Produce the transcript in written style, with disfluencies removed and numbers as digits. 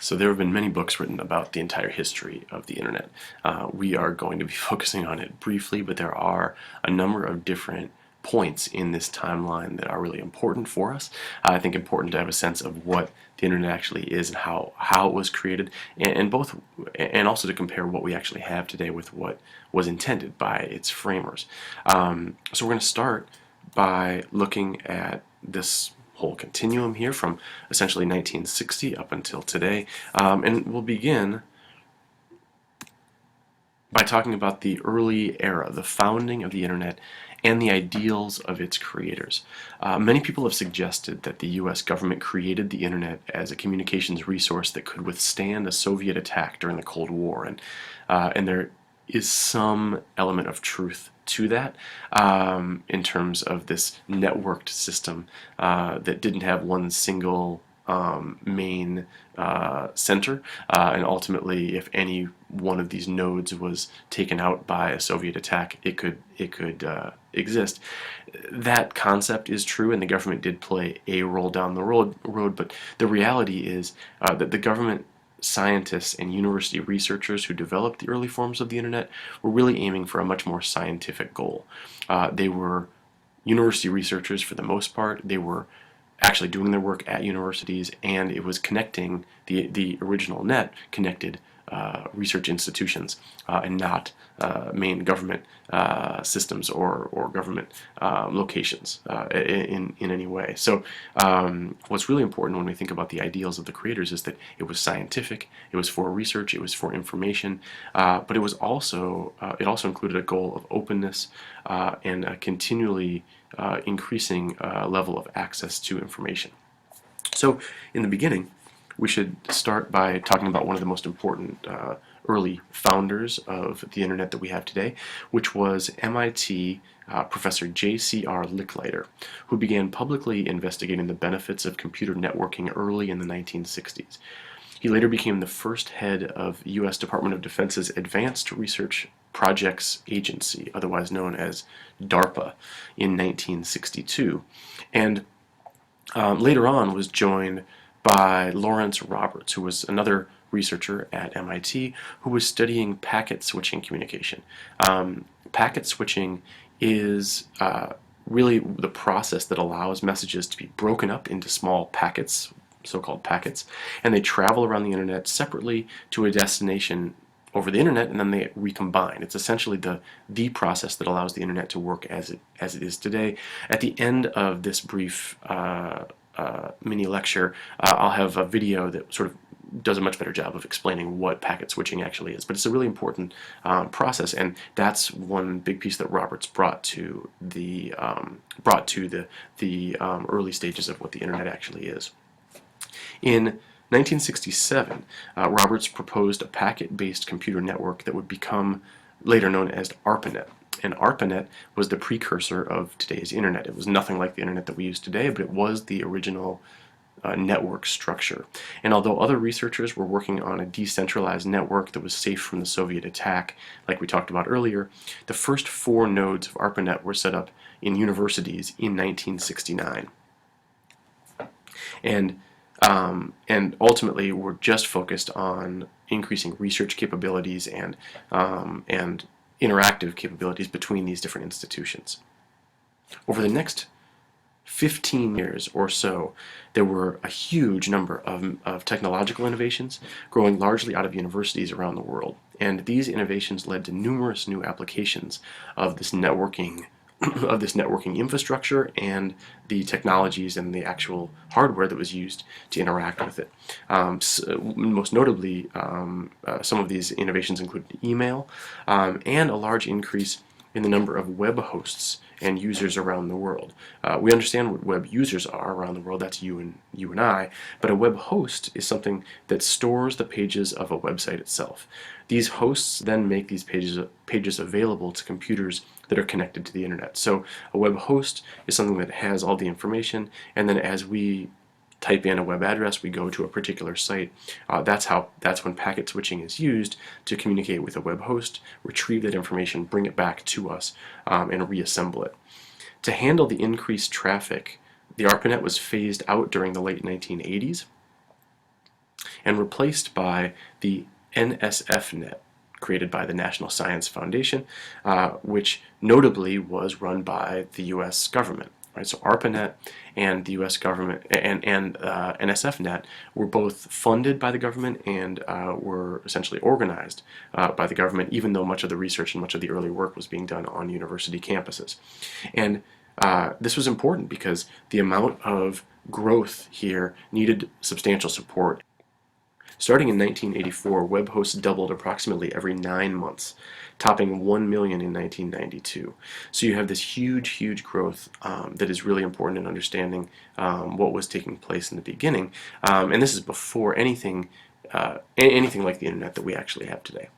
So there have been many books written about the entire history of the internet. We are going to be focusing on it briefly, but there are a number of different points in this timeline that are really important for us. I think important to have a sense of what the internet actually is and how it was created, and also to compare what we actually have today with what was intended by its framers. So we're going to start by looking at this whole continuum here from essentially 1960 up until today, and we'll begin by talking about the early era, the founding of the internet, and the ideals of its creators. Many people have suggested that the US government created the internet as a communications resource that could withstand a Soviet attack during the Cold War, and there is some element of truth to that, in terms of this networked system that didn't have one single main center, and ultimately, if any one of these nodes was taken out by a Soviet attack, it could exist. That concept is true, and the government did play a role down the road. But the reality is that the government scientists and university researchers who developed the early forms of the internet were really aiming for a much more scientific goal. They were university researchers for the most part. They were actually doing their work at universities, and it was connecting the original net connected research institutions, and not main government systems or government locations in any way. So what's really important when we think about the ideals of the creators is that it was scientific, it was for research, it was for information, but it also included a goal of openness and a continually increasing level of access to information. So in the beginning, we should start by talking about one of the most important early founders of the internet that we have today, which was MIT Professor J.C.R. Licklider, who began publicly investigating the benefits of computer networking early in the 1960s. He later became the first head of U.S. Department of Defense's Advanced Research Projects Agency, otherwise known as DARPA, in 1962, and later on was joined by Lawrence Roberts, who was another researcher at MIT who was studying packet switching communication. Packet switching is really the process that allows messages to be broken up into small packets, so-called packets, and they travel around the internet separately to a destination over the internet, and then they recombine. It's essentially the process that allows the internet to work as it is today. At the end of this brief mini lecture, I'll have a video that sort of does a much better job of explaining what packet switching actually is. But it's a really important process, and that's one big piece that Roberts brought to the early stages of what the internet actually is. In 1967, Roberts proposed a packet-based computer network that would become later known as ARPANET. And ARPANET was the precursor of today's internet. It was nothing like the internet that we use today, but it was the original network structure. And although other researchers were working on a decentralized network that was safe from the Soviet attack, like we talked about earlier, the first 4 nodes of ARPANET were set up in universities in 1969. And ultimately were just focused on increasing research capabilities and interactive capabilities between these different institutions. Over the next 15 years or so, there were a huge number of technological innovations growing largely out of universities around the world. And these innovations led to numerous new applications of this networking infrastructure and the technologies and the actual hardware that was used to interact with it. Most notably, some of these innovations included email, and a large increase in the number of web hosts and users around the world. We understand what web users are around the world, that's you and I, but a web host is something that stores the pages of a website itself. These hosts then make these pages available to computers that are connected to the internet. So a web host is something that has all the information, and then as we type in a web address, we go to a particular site. That's when packet switching is used to communicate with a web host, retrieve that information, bring it back to us, and reassemble it. To handle the increased traffic, the ARPANET was phased out during the late 1980s, and replaced by the NSFNet, created by the National Science Foundation, which notably was run by the U.S. government. Right, so ARPANET and the U.S. government and NSFNet were both funded by the government and were essentially organized by the government, even though much of the research and much of the early work was being done on university campuses. And this was important because the amount of growth here needed substantial support. Starting in 1984, web hosts doubled approximately every 9 months, topping 1 million in 1992. So you have this huge growth that is really important in understanding what was taking place in the beginning. And this is before anything like the internet that we actually have today.